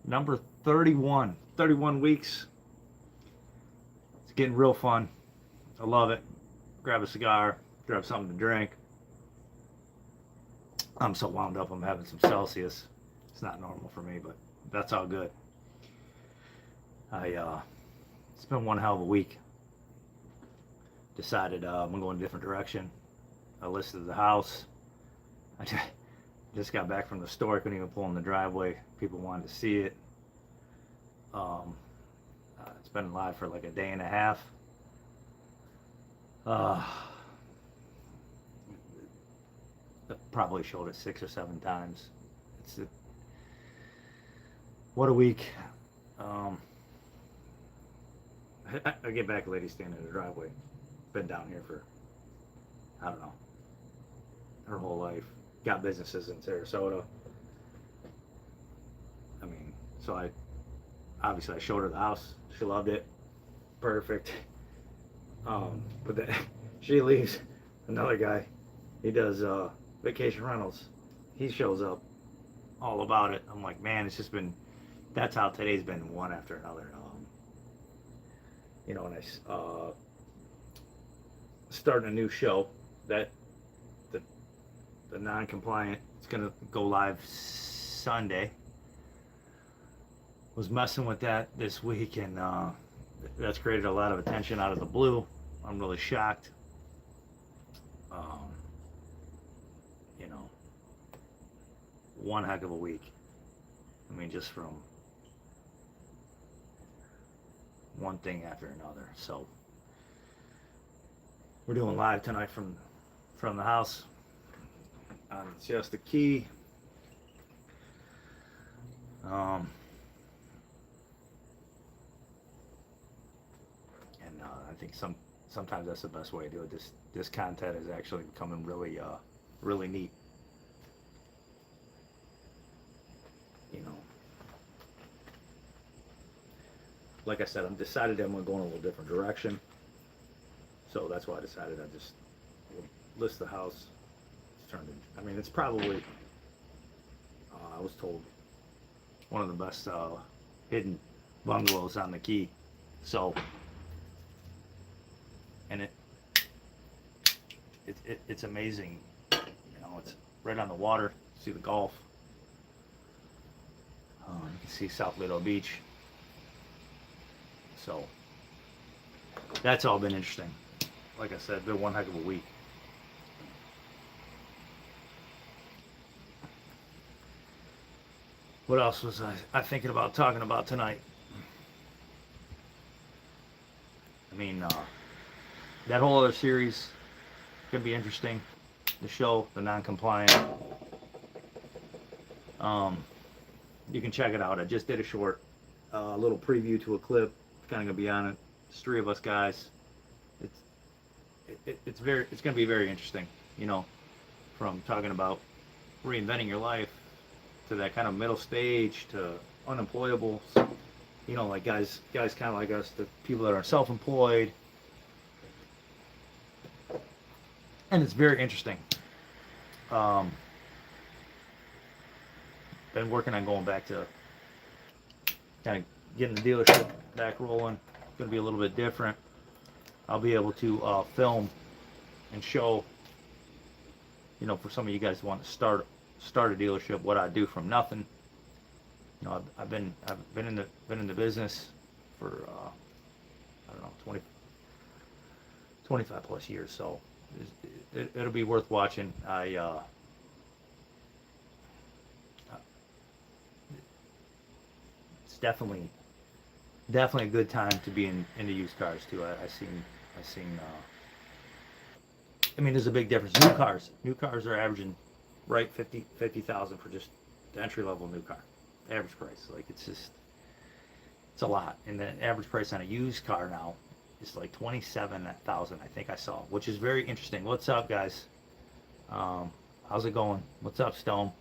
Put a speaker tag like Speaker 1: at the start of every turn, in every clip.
Speaker 1: Number 31. 31 weeks. It's getting real fun. I love it. Grab a cigar, grab something to drink. I'm so wound up I'm having some Celsius. It's not normal for me, but that's all good. It's been one hell of a week. Decided I'm gonna go in a different direction. I listed the house. I just got back from the store. I couldn't even pull in the driveway. People wanted to see it. It's been live for like a day and a half. I probably showed it 6 or 7 times. What a week. I get back, lady standing in the driveway. Been down here for, I don't know, her whole life. Got businesses in Sarasota. I mean, so I showed her the house. She loved it. Perfect. But then she leaves. Another guy, he does vacation rentals. He shows up, all about it. I'm like, man, it's just been. That's how today's been, one after another. And I starting a new show that the non-compliant. It's gonna go live Sunday. Was messing with that this week, and that's created a lot of attention out of the blue. I'm really shocked. You know, one heck of a week. I mean, just from one thing after another. So we're doing live tonight from the house on Siesta Key. And I think sometimes that's the best way to do it. This content is actually becoming really neat. You know, like I said, I'm decided I'm going to go in a little different direction. So that's why I decided I just list the house. It's turned in, I mean, it's probably, I was told, one of the best hidden bungalows on the Key. So, and it's amazing. You know, it's right on the water. See the Gulf. You can see South Lido Beach. So that's all been interesting. Like I said, been one heck of a week. What else was I thinking about talking about tonight? I mean, that whole other series could be interesting. The show, The Non-Compliant. You can check it out. I just did a short, little preview to a clip. Kind of gonna be on it. It's 3 of us guys. It's gonna be very interesting. You know, from talking about reinventing your life to that kind of middle stage to unemployable. You know, like guys kind of like us, the people that are self-employed. And it's very interesting. Been working on going back to kind of getting the dealership back rolling. It's going to be a little bit different. I'll be able to film and show, you know, for some of you guys who want to start a dealership, what I do from nothing. You know, I've been in the business for I don't know 25 plus years, so it'll be worth watching. It's definitely a good time to be into used cars too. I seen. I mean, there's a big difference. New cars are averaging right 50,000 for just the entry level new car, average price. Like it's a lot, and the average price on a used car now is like 27,000. I think I saw, which is very interesting. What's up, guys? How's it going? What's up, Stone?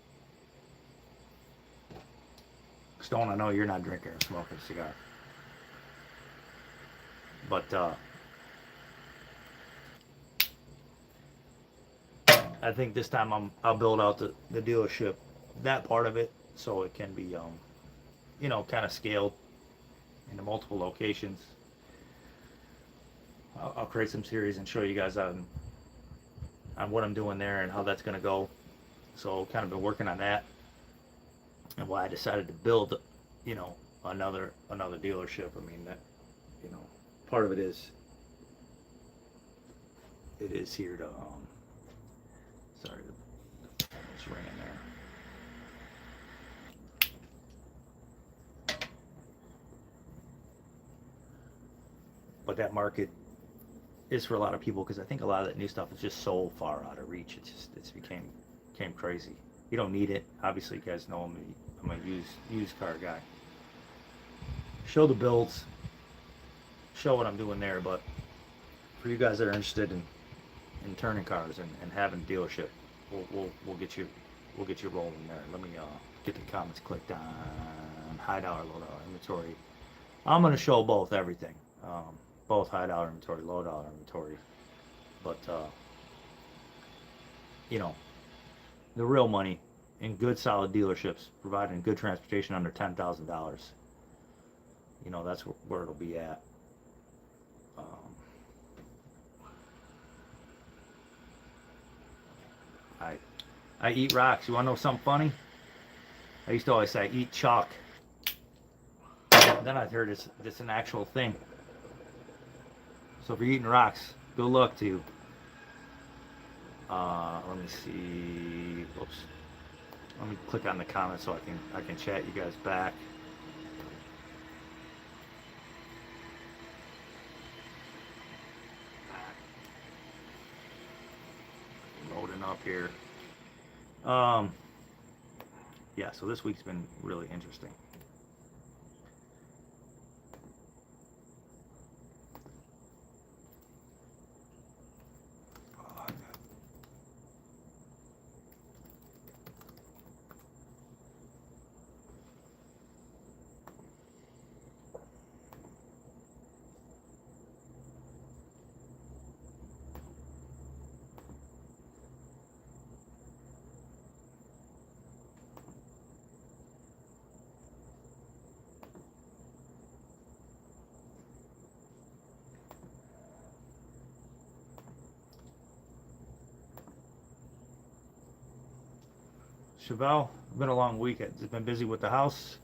Speaker 1: Stone, I know you're not drinking or smoking a cigar. But I think this time I'll build out the dealership, that part of it, so it can be you know, kind of scaled into multiple locations. I'll create some series and show you guys on what I'm doing there and how that's going to go. So kind of been working on that, and why I decided to build, you know, another dealership. I mean, that, you know, part of it is here to sorry, it's ringing there. But that market is for a lot of people, because I think a lot of that new stuff is just so far out of reach. It's became crazy. You don't need it. Obviously, you guys know I'm a used car guy. Show the builds, show what I'm doing there. But for you guys that are interested in turning cars and having a dealership, we'll get you rolling there. Let me get the comments clicked on high dollar, low dollar inventory. I'm gonna show both everything. Both high dollar inventory, low dollar inventory, but you know, the real money in good solid dealerships providing good transportation under $10,000. You know, that's where it'll be at. I eat rocks. You wanna know something funny? I used to always say I eat chalk. Then I heard it's an actual thing. So if you're eating rocks, good luck to you. Let me see. Oops. Let me click on the comments so I can chat you guys back. Loading up here. Yeah, so this week's been really interesting. Chevelle, been a long week. It's been busy with the house.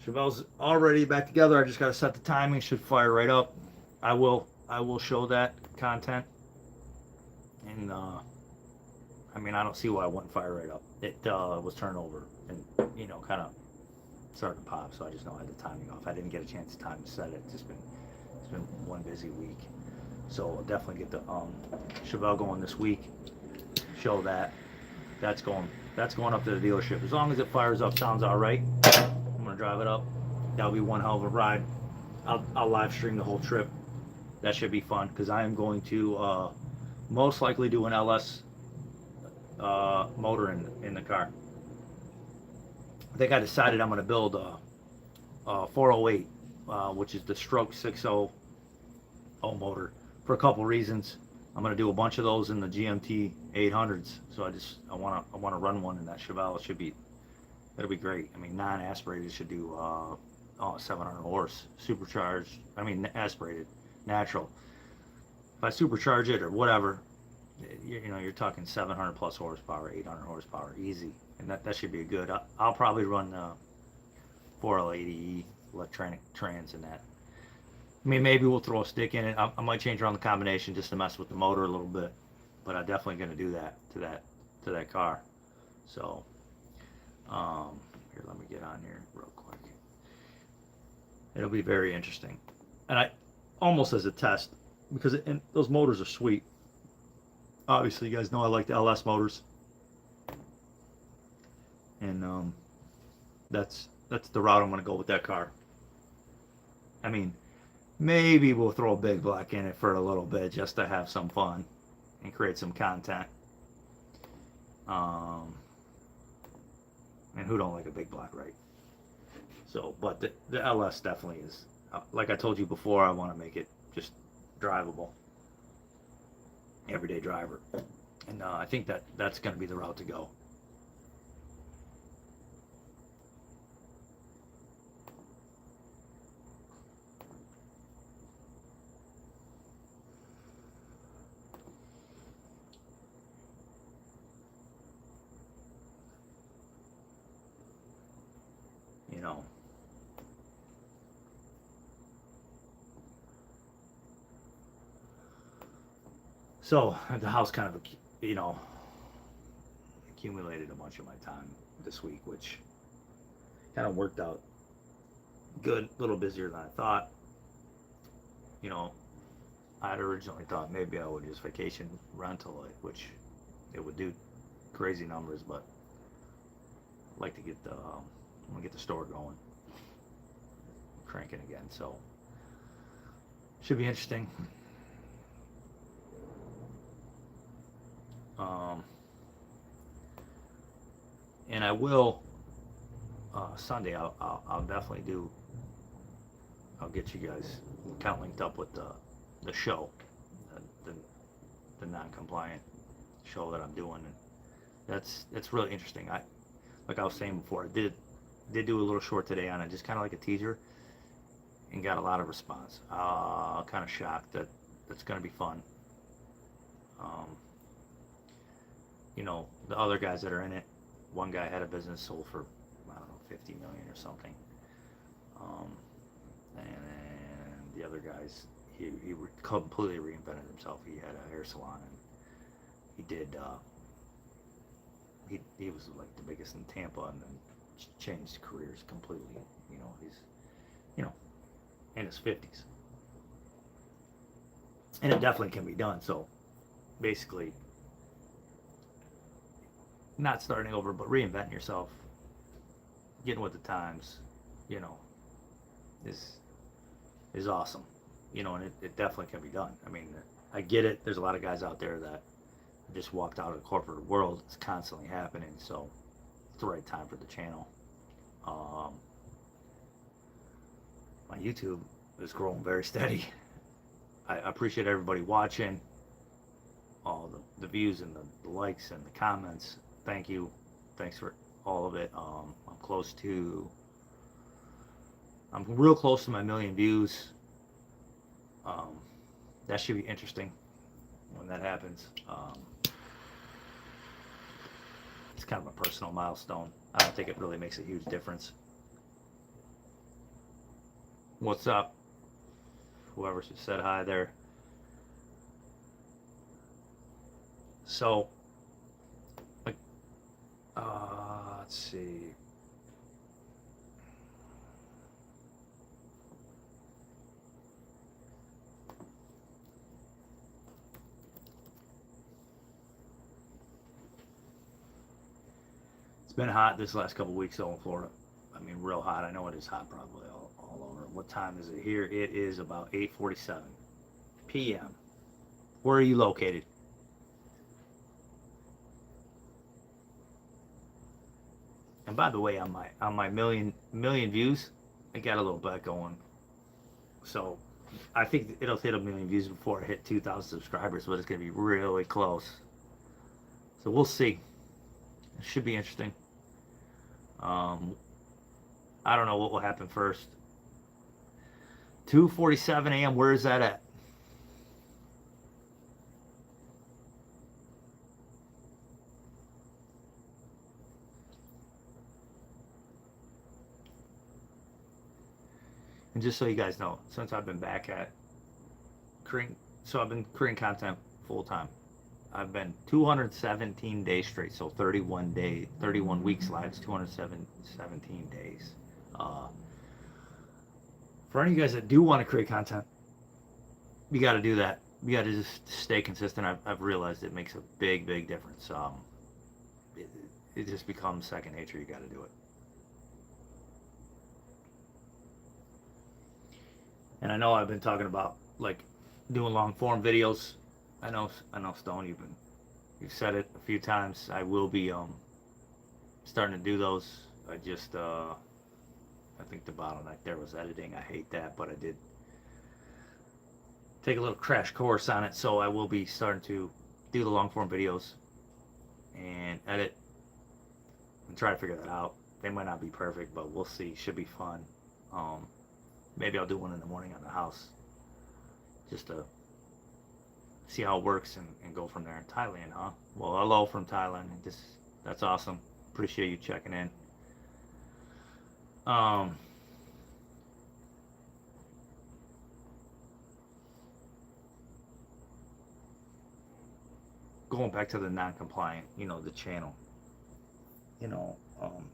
Speaker 1: Chevelle's already back together. I just got to set the timing. Should fire right up. I will show that content. And I mean, I don't see why it wouldn't fire right up. It was turned over and, you know, kind of started to pop. So I just know I had the timing off. I didn't get a chance to time to set it. It's been one busy week. So I'll definitely get the Chevelle going this week. Show that. That's going up to the dealership. As long as it fires up, sounds all right. I'm gonna drive it up. That'll be one hell of a ride. I'll live stream the whole trip. That should be fun, because I am going to most likely do an LS motor in the car. I think I decided I'm gonna build a 408, which is the stroke 6.0 motor, for a couple reasons. I'm gonna do a bunch of those in the GMT 800s, so I wanna run one in that Chevelle. It'll be great. I mean, non-aspirated should do 700 horse, supercharged. I mean, aspirated, natural. If I supercharge it or whatever, you know, you're talking 700 plus horsepower, 800 horsepower, easy, and that should be good. I'll probably run 4L80E electronic trans in that. I mean, maybe we'll throw a stick in it. I might change around the combination just to mess with the motor a little bit, but I'm definitely going to do that to that car. So, here, let me get on here real quick. It'll be very interesting, and I almost as a test, because those motors are sweet. Obviously, you guys know I like the LS motors, and that's the route I'm going to go with that car. I mean, maybe we'll throw a big block in it for a little bit just to have some fun and create some content. And who don't like a big block, right? So, but the LS definitely is, like I told you before, I want to make it just drivable, everyday driver. And I think that's going to be the route to go. you know. So the house kind of, you know, accumulated a bunch of my time this week, which kind of worked out good, a little busier than I thought. You know, I'd originally thought maybe I would just vacation rental it, which it would do crazy numbers, but I'd like to get the I'm gonna get the store going, cranking again. So should be interesting. And I will Sunday. I'll definitely do. I'll get you guys kind of linked up with the show, the, the, the non-compliant show that I'm doing, and that's really interesting. Like I was saying before, I did do a little short today on it, just kind of like a teaser, and got a lot of response. Kind of shocked that it's going to be fun. You know, the other guys that are in it, one guy had a business sold for, I don't know, 50 million or something. And then the other guys, he completely reinvented himself. He had a hair salon, and he did, he was like the biggest in Tampa, and then changed careers completely. You know, he's, you know, in his 50s. And it definitely can be done. So basically, not starting over, but reinventing yourself, getting with the times, you know, is awesome. You know, and it definitely can be done. I mean, I get it. There's a lot of guys out there that just walked out of the corporate world. It's constantly happening. So it's the right time for the channel. My YouTube is growing very steady. I appreciate everybody watching, all the views and the likes and the comments. Thank you. Thanks for all of it. I'm real close to my 1,000,000 views. That should be interesting when that happens. It's kind of a personal milestone. I don't think it really makes a huge difference. What's up? Whoever said hi there. So, let's see. It's been hot this last couple weeks though in Florida. I mean, real hot. I know it is hot probably all over. What time is it here? It is about 8:47 p.m. Where are you located? And by the way, on my million views, I got a little bet going. So I think it'll hit 1,000,000 views before I hit 2,000 subscribers, but it's gonna be really close. So we'll see. It should be interesting. I don't know what will happen first. 2:47 a.m. Where is that at? And just so you guys know, since I've been back at creating, so I've been creating content full time. I've been 217 days straight, so 31 weeks lives, 217 days. For any of you guys that do want to create content, you got to do that. You got to just stay consistent. I've realized it makes a big difference. It just becomes second nature. You got to do it. And I know I've been talking about like doing long form videos. I know Stone, you've said it a few times. I will be starting to do those. I think the bottleneck there was editing. I hate that, but I did take a little crash course on it, so I will be starting to do the long form videos and edit and try to figure that out. They might not be perfect, but we'll see. Should be fun. Maybe I'll do one in the morning on the house just to see how it works and go from there. In Thailand, huh? Well, hello from Thailand. That's awesome. Appreciate you checking in. Um, Going back to the non-compliant, the channel, you know, um,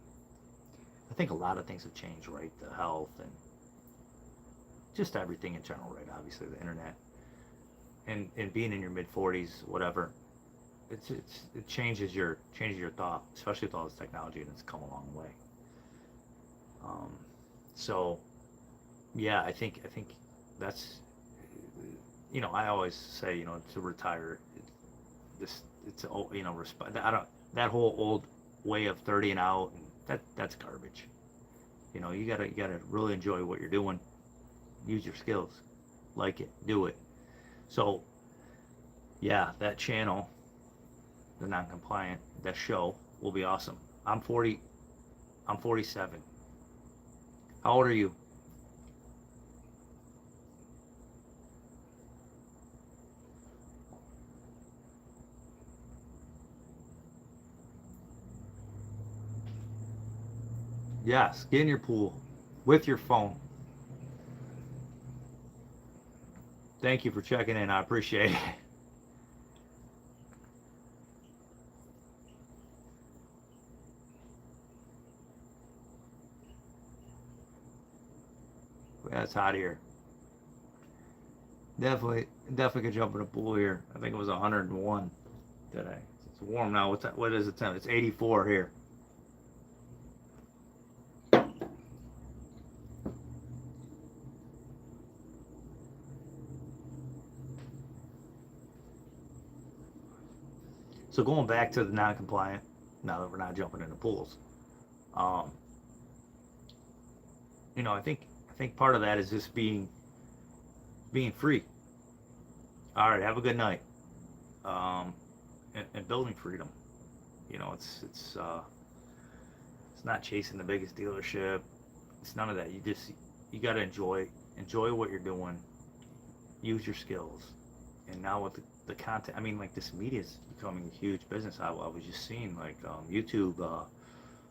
Speaker 1: I think a lot of things have changed, right? The health and just everything in general, right? Obviously, the internet and being in your mid 40s, whatever, it changes your thought, especially with all this technology, and it's come a long way. Um, so yeah, I think that's I always say to retire, this it's respect. I don't that whole old way of 30 and out, and that's garbage. You gotta really enjoy what you're doing, use your skills, like it, do it. So yeah, that channel, the non-compliant, that show will be awesome. I'm 40. I'm 47. How old are you? Yes, get in your pool with your phone. Thank you for checking in. I appreciate it. Yeah, it's hot here. Definitely could jump in a pool here. I think it was 101 today. It's warm now. What's that? What is the temp? It's 84 here. So going back to the non-compliant, now that we're not jumping into pools, um, I think part of that is just being free. All right, have a good night. Um, and building freedom. It's not chasing the biggest dealership. It's none of that. You got to enjoy what you're doing. Use your skills. And now with the content, I mean, like this media is becoming a huge business. I was just seeing like YouTube.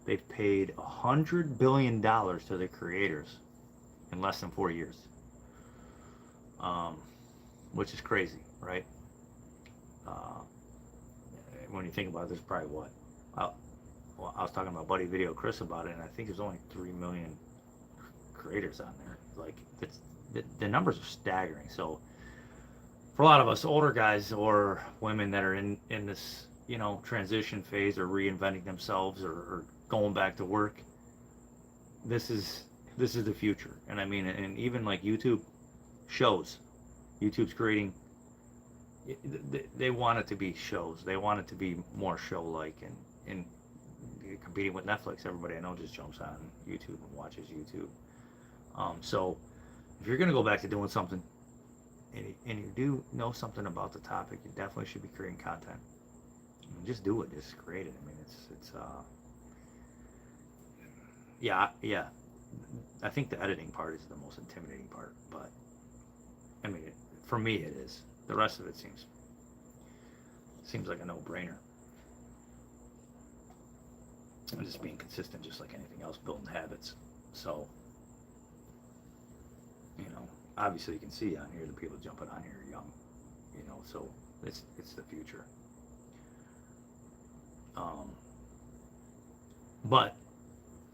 Speaker 1: They've paid $100 billion to their creators in less than 4 years, um, which is crazy, right? Uh, when you think about it, there's probably what? I, well, I was talking about Buddy Video Chris about it, and I think there's only 3 million creators on there. Like, the numbers are staggering. So, for a lot of us older guys or women that are in this transition phase or reinventing themselves or going back to work, this is this is the future. And I mean, and even like YouTube shows, YouTube's creating. They want it to be shows. They want it to be more show-like, and competing with Netflix. Everybody I know just jumps on YouTube and watches YouTube. So if you're gonna go back to doing something, and you do know something about the topic, you definitely should be creating content. I mean, just do it. Just create it. I mean, it's yeah, yeah. I think the editing part is the most intimidating part, but I mean, for me it is. The rest of it seems like a no-brainer. And just being consistent, just like anything else, building habits. So, obviously you can see on here the people jumping on here are young, so it's the future. Um, but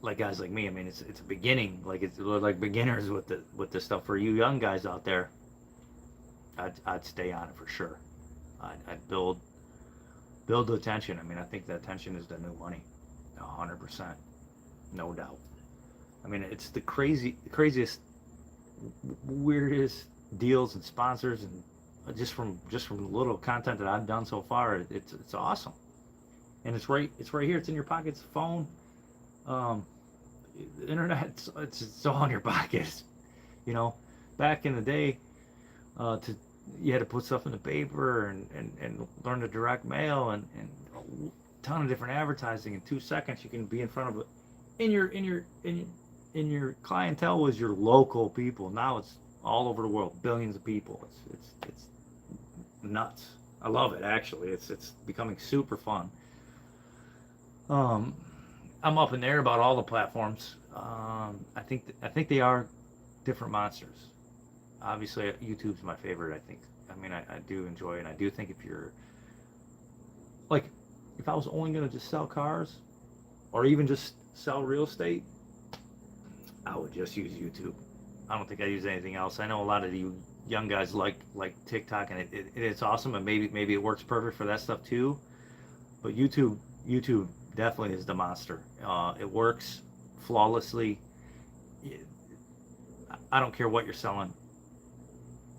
Speaker 1: like guys like me, I mean, it's a beginning. Like it's like beginners with the stuff. For you young guys out there, I'd stay on it for sure. I'd build the attention. I mean, I think the attention is the new money, 100%, no doubt. I mean, it's the craziest, weirdest deals and sponsors, and just from the little content that I've done so far, it's awesome. And it's right here. It's in your pocket. It's phone. Um, the internet. It's all in your pockets. You know, back in the day, to you had to put stuff in the paper and learn to direct mail and a ton of different advertising. In 2 seconds, you can be in front of it. In your clientele was your local people. Now it's all over the world, billions of people. It's nuts. I love it actually. It's becoming super fun. Um, I'm up in there about all the platforms. I think they are different monsters. Obviously, YouTube's my favorite. I think. I mean, I do enjoy it. And I do think if you're like, if I was only gonna just sell cars, or even just sell real estate, I would just use YouTube. I don't think I use anything else. I know a lot of you young guys like TikTok, and it's awesome, and maybe it works perfect for that stuff too. But YouTube definitely is the monster. It works flawlessly. I don't care what you're selling.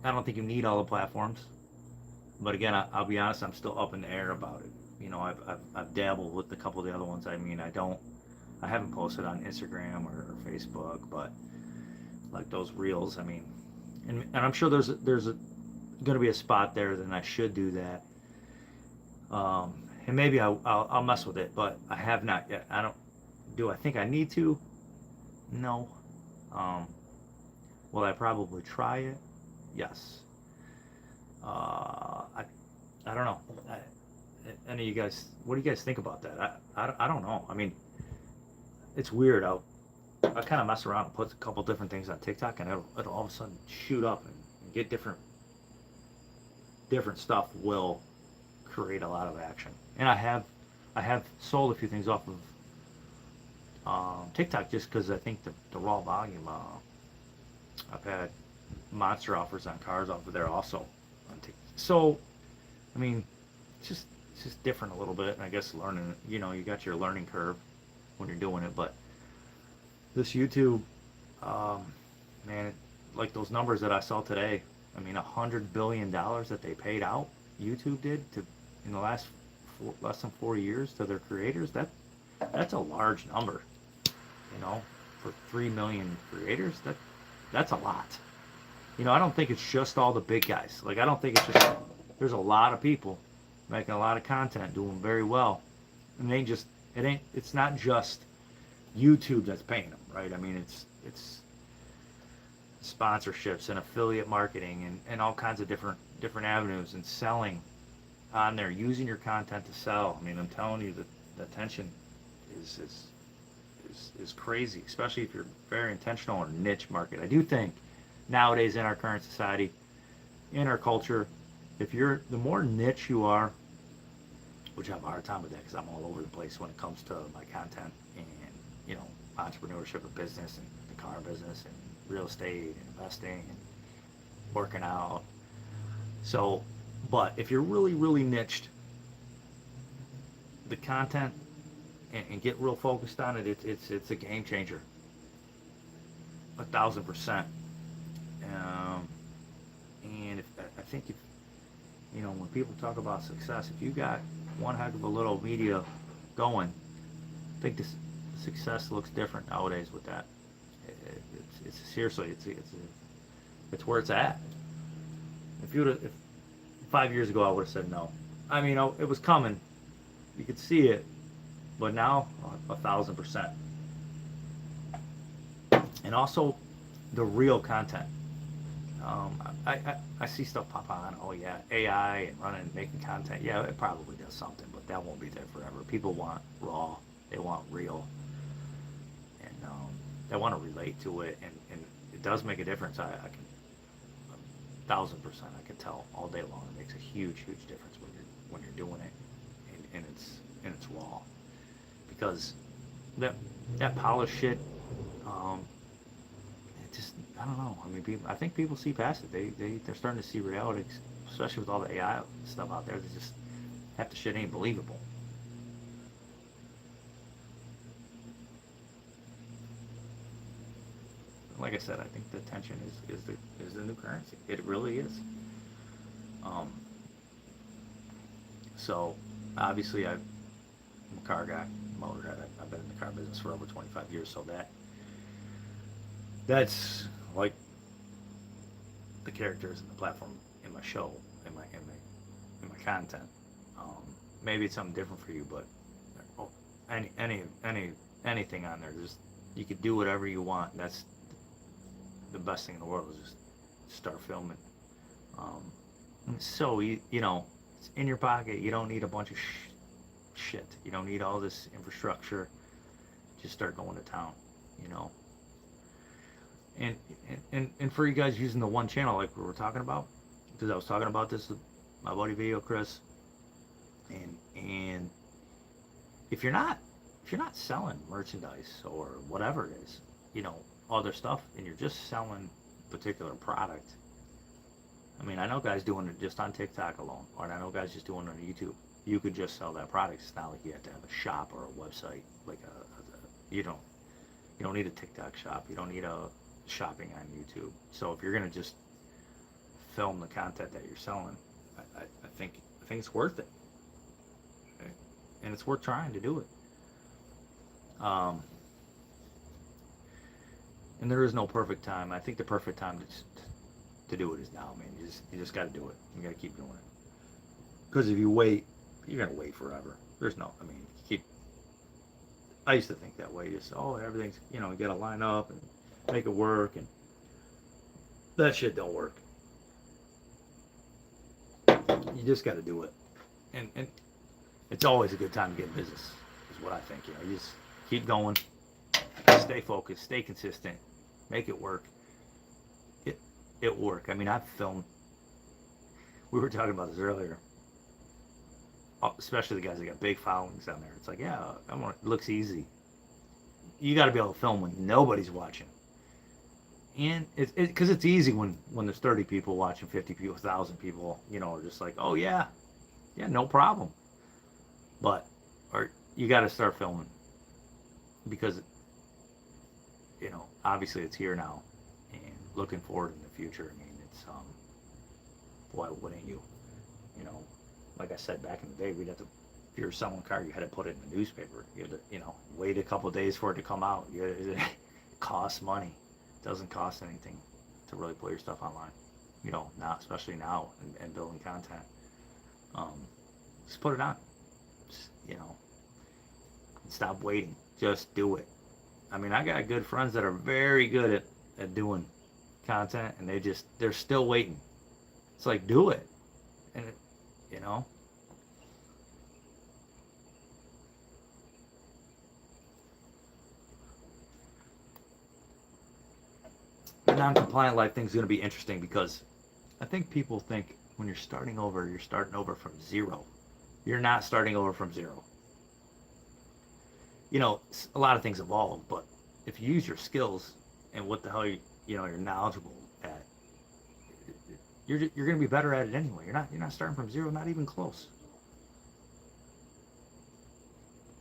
Speaker 1: I don't think you need all the platforms. But again, I'll be honest, I'm still up in the air about it. You know, I've dabbled with a couple of the other ones. I mean, I haven't posted on Instagram or Facebook, but like those reels, I mean, and I'm sure there's going to be a spot there, then I should do that. And maybe I'll mess with it, but I have not yet. Do I think I need to? No. Um, will I probably try it? Yes. I don't know. Any of you guys, what do you guys think about that? I don't know. I mean, it's weird. I kind of mess around and put a couple different things on TikTok, and it'll all of a sudden shoot up and get different stuff will create a lot of action. And I have sold a few things off of TikTok just because I think the raw volume. I've had monster offers on cars off of there also on TikTok. So, I mean, it's just different a little bit. And I guess learning, you know, you got your learning curve when you're doing it, but this YouTube, man, like those numbers that I saw today. I mean, $100 billion that they paid out. YouTube did to in the less than 4 years to their creators. That's a large number, you know, for 3 million creators. That's a lot. You know, I don't think it's just all the big guys. Like, I don't think it's just, there's a lot of people making a lot of content, doing very well, and it's not just YouTube that's paying them, right? I mean, it's sponsorships and affiliate marketing and all kinds of different avenues and selling on there, using your content to sell. I mean, I'm telling you that the attention is crazy, especially if you're very intentional or niche market. I do think nowadays in our current society, in our culture, the more niche you are, which I have a hard time with that because I'm all over the place when it comes to my content and, you know, entrepreneurship and business and the car business and real estate and investing and working out. So, but if you're really, really niched, the content and get real focused on it, it's a game changer. 1,000%. And I think you know, when people talk about success, if you got one heck of a little media going, I think this success looks different nowadays with that. It's seriously, it's where it's at. If 5 years ago I would have said no. I mean, it was coming, you could see it, but now 1,000%. And also the real content. I see stuff pop on. Oh yeah, AI and making content. Yeah, it probably does something, but that won't be there forever. People want raw. They want real, and they want to relate to it. And it does make a difference. I can 1,000%. I can tell all day long. It makes a huge difference when you're doing it, and it's raw. Because that polished shit. I don't know. I mean, I think people see past it. They're starting to see reality, especially with all the AI stuff out there. They just half the shit ain't believable. Like I said, I think the attention is the new currency. It really is. Um, so obviously I'm a car guy, motorhead. I've been in the car business for over 25 years, so that's like the characters and the platform in my show, in my content. Maybe it's something different for you, but anything on there, just you could do whatever you want. That's the best thing in the world is just start filming. So you know, it's in your pocket. You don't need a bunch of shit. You don't need all this infrastructure. Just start going to town. you know. And for you guys using the one channel like we were talking about, because I was talking about this with my buddy Video Chris, and if you're not selling merchandise or whatever it is, you know, other stuff, and you're just selling a particular product. I mean, I know guys doing it just on TikTok alone, or I know guys just doing it on YouTube. You could just sell that product. It's not like you have to have a shop or a website. Like you don't need a TikTok shop. You don't need a shopping on YouTube. So if you're gonna just film the content that you're selling, I think it's worth it, okay? And it's worth trying to do it. And there is no perfect time. I think the perfect time to do it is now, man. You just got to do it. You got to keep doing it. Because if you wait, you're gonna wait forever. There's no, I mean, I used to think that way. Just, oh, everything's, you know, you got to line up and make it work, and that shit don't work. You just got to do it, and it's always a good time to get in business, is what I think. You know, you just keep going, stay focused, stay consistent, make it work. It work. I mean, I've filmed. We were talking about this earlier. Especially the guys that got big followings on there. It's like, yeah, it looks easy. You got to be able to film when nobody's watching. And because it's easy when there's 30 people watching, 50 people, 1,000 people, you know, are just like, oh yeah, no problem. But you got to start filming, because, you know, obviously it's here now, and looking forward in the future. I mean, it's why wouldn't you? You know, like I said back in the day, we'd have to, if you were selling a car, you had to put it in the newspaper. You had to, you know, wait a couple of days for it to come out. It costs money. It doesn't cost anything to really put your stuff online. You know, now, especially now, and building content. Just put it on. Just, you know, stop waiting. Just do it. I mean, I got good friends that are very good at doing content, and they're still waiting. It's like, do it. And you know, the non-compliant life thing is going to be interesting, because I think people think when you're starting over from zero. You're not starting over from zero. You know, a lot of things evolve, but if you use your skills and what the hell you're knowledgeable at, you're going to be better at it anyway. You're not starting from zero, not even close.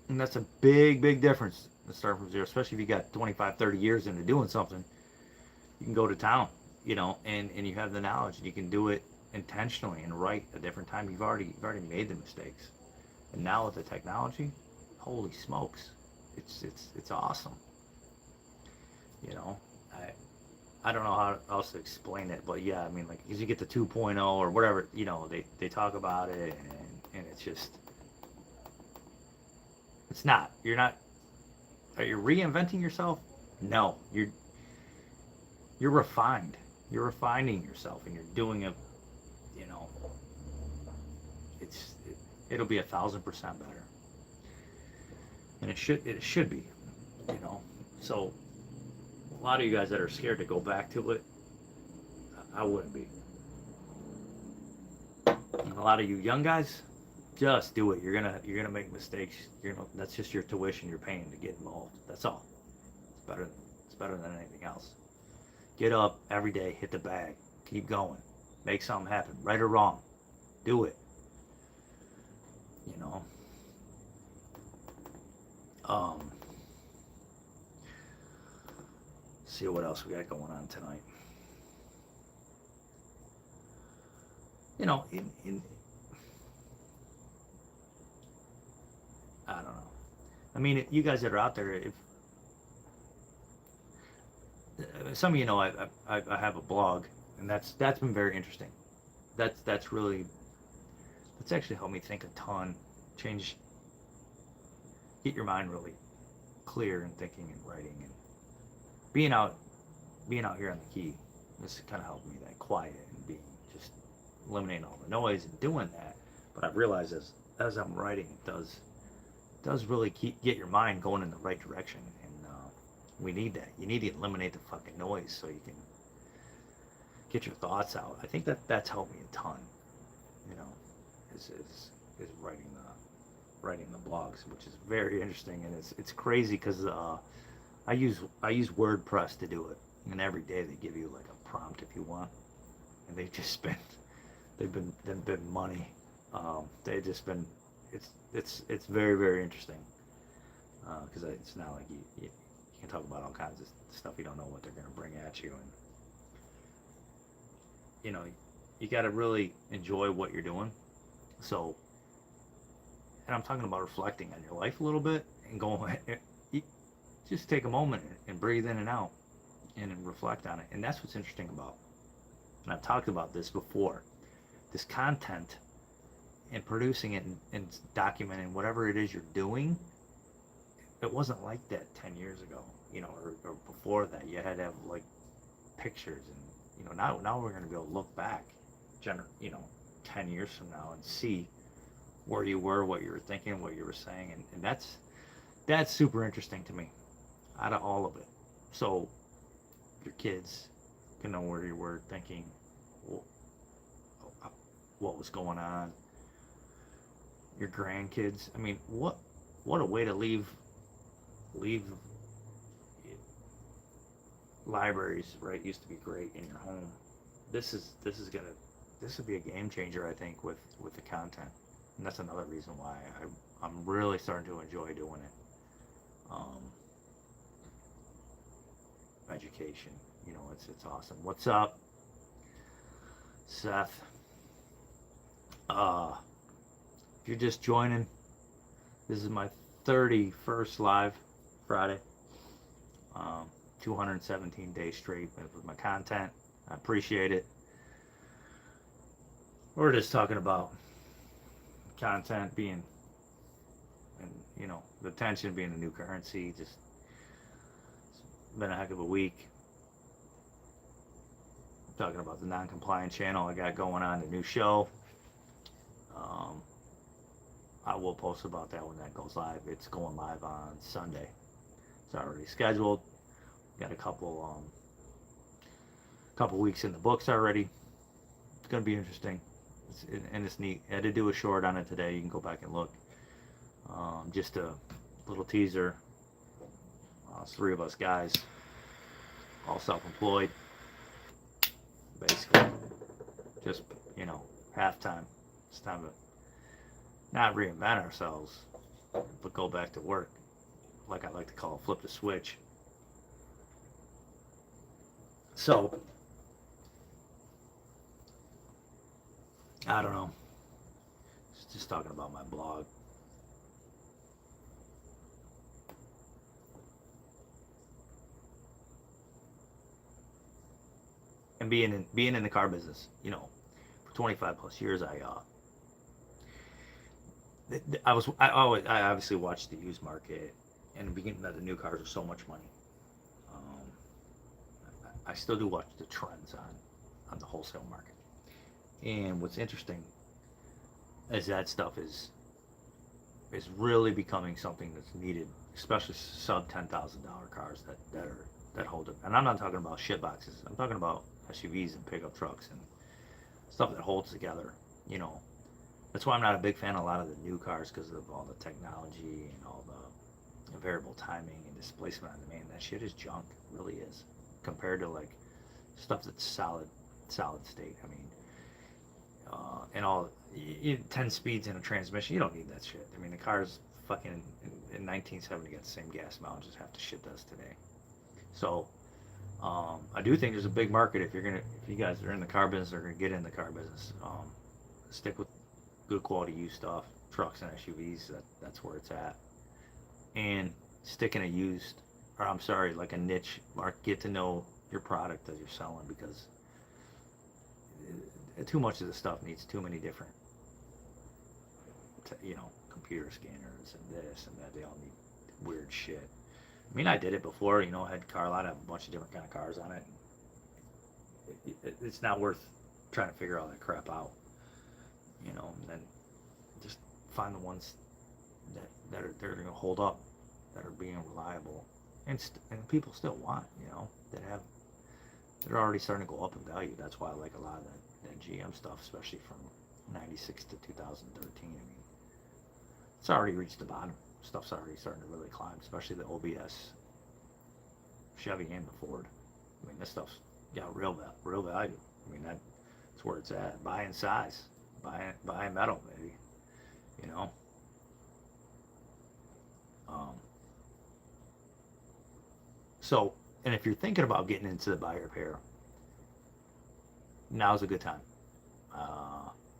Speaker 1: And that's a big difference to start from zero, especially if you got 25, 30 years into doing something. You can go to town, you know, and you have the knowledge, and you can do it intentionally and right a different time. You've already made the mistakes. And now with the technology, holy smokes, it's awesome. You know, I don't know how else to explain it, but yeah, I mean, like, as you get to 2.0 or whatever, you know, they talk about it, and it's just, it's not, are you reinventing yourself? No, you're refined. You're refining yourself, and you're doing it, you know, it'll be 1,000% better. And it should be, you know. So a lot of you guys that are scared to go back to it, I wouldn't be. And a lot of you young guys, just do it. You're gonna make mistakes. That's just your tuition you're paying to get involved. That's all. It's better than anything else. Get up every day, hit the bag, keep going, make something happen, right or wrong, do it. You know. See what else we got going on tonight. You know, I don't know. I mean, you guys that are out there, if some of you know, I have a blog, and that's been very interesting. That's actually helped me think a ton, get your mind really clear and thinking and writing, and being out here on the key. This kind of helped me, that quiet and being just eliminating all the noise and doing that. But I've realized as I'm writing, it does really get your mind going in the right direction, and We need that. You need to eliminate the fucking noise so you can get your thoughts out. I think that's helped me a ton. You know, is writing the blogs, which is very interesting, and it's crazy because I use WordPress to do it, and every day they give you like a prompt if you want, and they've been money. They've just been it's very, very interesting because it's not like you can talk about all kinds of stuff. You don't know what they're going to bring at you, and you know, you got to really enjoy what you're doing. So, and I'm talking about reflecting on your life a little bit and going, just take a moment and breathe in and out and reflect on it. And that's what's interesting about, and I've talked about this before, this content and producing it and documenting whatever it is you're doing. It wasn't like that 10 years ago, you know, or before that. You had to have like pictures, and you know, now we're going to be able to look back, you know, 10 years from now and see where you were, what you were thinking, what you were saying, and that's super interesting to me out of all of it. So your kids can know where you were thinking, what was going on. Your grandkids, I mean, what a way to leave libraries, right? Used to be great in your home. This would be a game changer, I think, with the content, and that's another reason why I'm really starting to enjoy doing it. Education, you know, it's awesome. What's up, Seth? If you're just joining, this is my 31st live Friday. 217 days straight with my content. I appreciate it. We're just talking about content being, and you know, the attention being a new currency. Just, it's been a heck of a week. I'm talking about the non-compliant channel I got going on, the new show. I will post about that when that goes live. It's going live on Sunday. It's already scheduled. Got a couple weeks in the books already. It's gonna be interesting, and it's neat. I had to do a short on it today. You can go back and look. Just a little teaser. It's 3 of us guys, all self-employed, basically. Just, you know, halftime. It's time to not reinvent ourselves, but go back to work, like I like to call it, flip the switch. So, I don't know. Just talking about my blog. And being in the car business, you know, for 25 plus years, I obviously watched the used market, and the beginning of the new cars are so much money. I still do watch the trends on the wholesale market, and what's interesting is that stuff is really becoming something that's needed, especially sub $10,000 cars that hold it. And I'm not talking about shit boxes. I'm talking about SUVs and pickup trucks and stuff that holds together. You know, that's why I'm not a big fan of a lot of the new cars, because of all the technology and all the variable timing and displacement on demand. That shit is junk, it really is, compared to like stuff that's solid state. I mean, and all 10 speeds in a transmission, you don't need that shit. I mean, the car's fucking in 1970 got the same gas mileage as half the shit does today. So I do think there's a big market if you guys are in the car business, are gonna get in the car business. Stick with good quality used stuff, trucks and SUVs. That's where it's at. And stick in like a niche market. Get to know your product that you're selling, because too much of the stuff needs too many different, you know, computer scanners and this and that. They all need weird shit. I mean, I did it before, you know. I had a car lot, I have a bunch of different kind of cars on it. It's not worth trying to figure all that crap out, you know. And then just find the ones that are going to hold up, that are being reliable, and people still want it, they're already starting to go up in value. That's why I like a lot of that GM stuff, especially from 96 to 2013. I mean, it's already reached the bottom. Stuff's already starting to really climb, especially the OBS Chevy and the Ford. I mean, this stuff's got real value. I mean, that's where it's at. Buy in size, buy in metal, baby. You know. So, and if you're thinking about getting into the buy repair, now's a good time.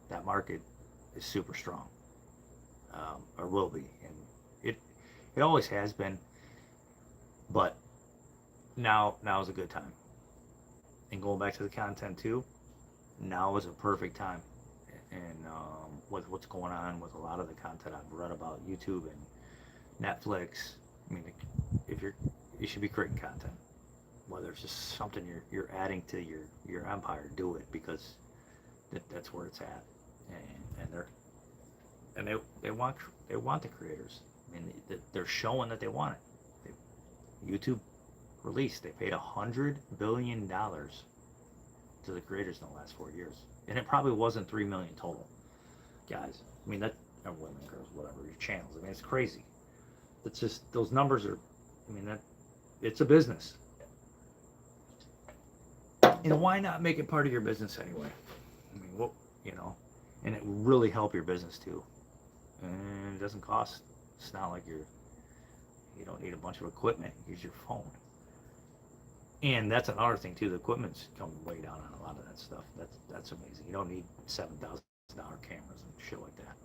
Speaker 1: That market is super strong, or will be, and it always has been. But now is a good time. And going back to the content too, now is a perfect time. And with what's going on with a lot of the content I've read about YouTube and Netflix, I mean, if you should be creating content, whether it's just something you're adding to your empire, do it, because that's where it's at. And they want the creators. I mean, they're showing that they want it. YouTube released, they paid $100 billion to the creators in the last 4 years, and it probably wasn't 3 million total, guys. I mean, that, or women, girls, whatever, your channels. I mean, it's crazy. It's just, those numbers are, I mean, it's a business. And why not make it part of your business anyway? I mean, what, and it will really help your business too. And it doesn't cost. It's not like you don't need a bunch of equipment. Use your phone. And that's another thing too. The equipment's coming way down on a lot of that stuff. That's amazing. You don't need $7,000 cameras and shit like that.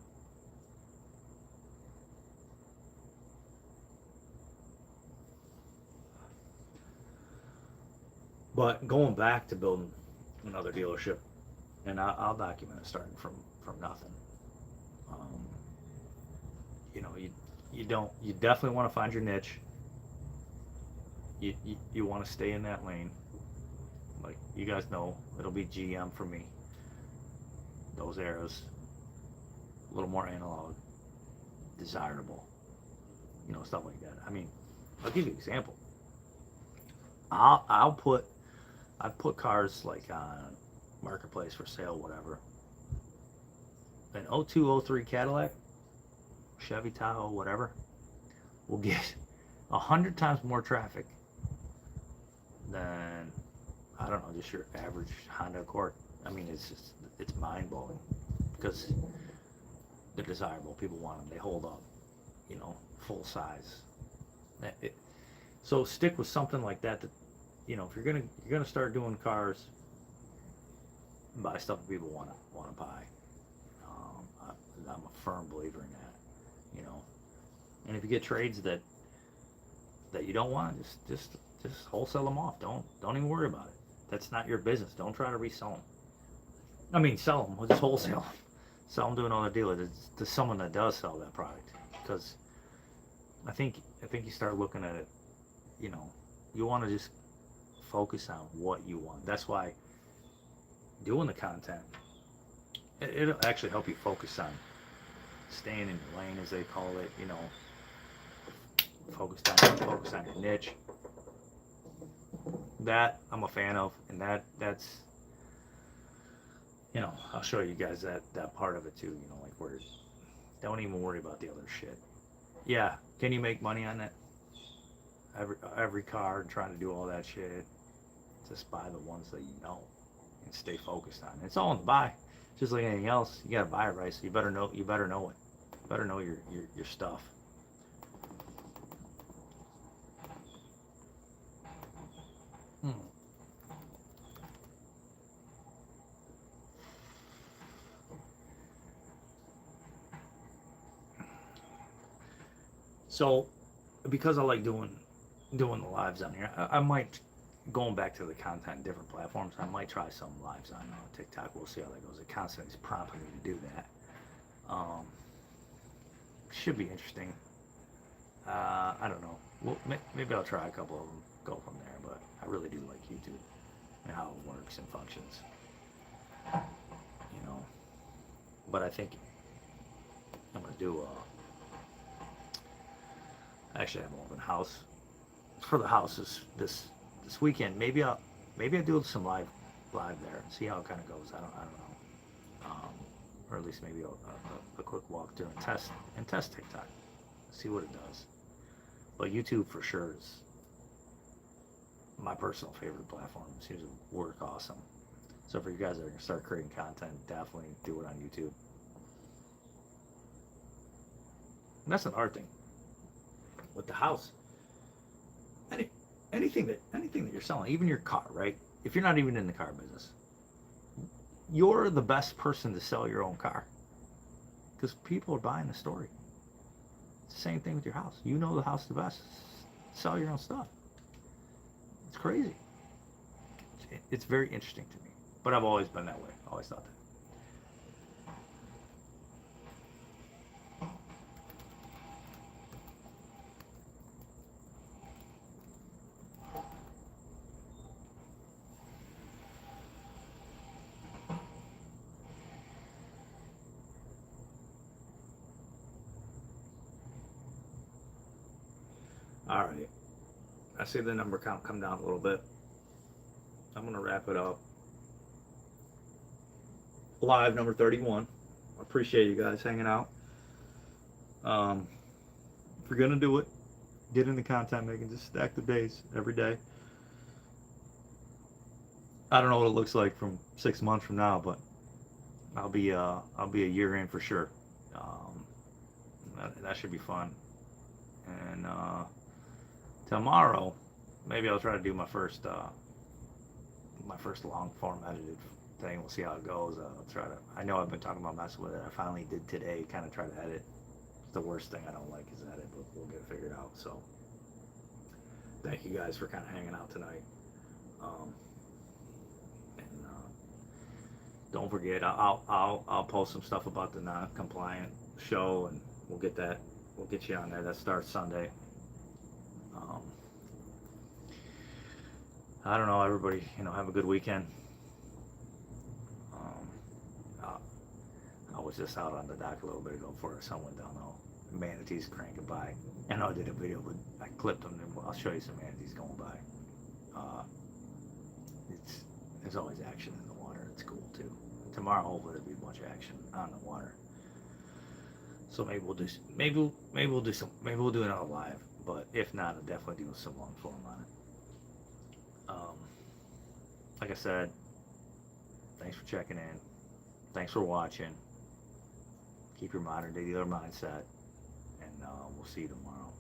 Speaker 1: But going back to building another dealership, and I'll document it starting from nothing. You definitely want to find your niche. You want to stay in that lane. Like you guys know, it'll be GM for me. Those arrows, a little more analog, desirable, stuff like that. I mean, I'll give you an example. I've put cars like on Marketplace for sale, whatever. An 02, 03 Cadillac, Chevy Tahoe, whatever, will get 100 times more traffic than, I don't know, just your average Honda Accord. I mean, it's mind blowing because they're desirable. People want them. They hold up, full size. So stick with something like that. If you're gonna start doing cars, buy stuff that people want to buy. I'm a firm believer in that. And if you get trades that you don't want, just wholesale them off. Don't even worry about it. That's not your business. Don't try to resell them. I mean, sell them. Just wholesale them. Sell them to another dealer, to someone that does sell that product. Because I think you start looking at it. You want to just focus on what you want. That's why doing the content, it'll actually help you focus on staying in your lane, as they call it. Focus on your niche. That I'm a fan of, and that's I'll show you guys that part of it too. Like where don't even worry about the other shit. Yeah, can you make money on it? Every car and trying to do all that shit. Just buy the ones that and stay focused on it. It's all in the buy. Just like anything else, you gotta buy it right. So you better know it. You better know your stuff. So, because I like doing the lives on here, I might, going back to the content, different platforms, I might try some lives on TikTok. We'll see how that goes. It constantly is prompting me to do that. Should be interesting. I don't know. Well, maybe I'll try a couple of them, go from there. But I really do like YouTube and how it works and functions. But I think I'm gonna do. I actually have an open house for the house this weekend. Maybe I'll do some live there and see how it kind of goes. I don't know, or at least maybe a quick walkthrough and test TikTok, see what it does. But YouTube for sure is my personal favorite platform. It seems to work awesome. So for you guys that are gonna start creating content, definitely do it on YouTube. And that's another thing with the house. Anything that you're selling, even your car, right? If you're not even in the car business, you're the best person to sell your own car because people are buying the story. It's the same thing with your house. You know the house the best. Sell your own stuff. It's crazy. It's very interesting to me, but I've always been that way. I always thought that. All right. I see the number count come down a little bit. I'm going to wrap it up. Live number 31. I appreciate you guys hanging out. If you're going to do it, get into content making. Just stack the days every day. I don't know what it looks like from 6 months from now, but I'll be a year in for sure. That should be fun. And tomorrow, maybe I'll try to do my first long form edited thing. We'll see how it goes. I'll try to. I know I've been talking about messing with it. I finally did today. Kind of try to edit. It's the worst thing I don't like is edit, but we'll get it figured out. So, thank you guys for kind of hanging out tonight. Don't forget, I'll post some stuff about the non-compliant show, and we'll get you on there. That starts Sunday. I don't know, everybody, have a good weekend. I was just out on the dock a little bit ago before someone down there. Manatees cranking by. I know I did a video, but I clipped them, and I'll show you some manatees going by. There's always action in the water. It's cool too. Tomorrow, hopefully, there'll be a bunch of action on the water. So maybe we'll do another live. But if not, I'll definitely do some long form on it. Like I said, thanks for checking in. Thanks for watching. Keep your modern day dealer mindset, and we'll see you tomorrow.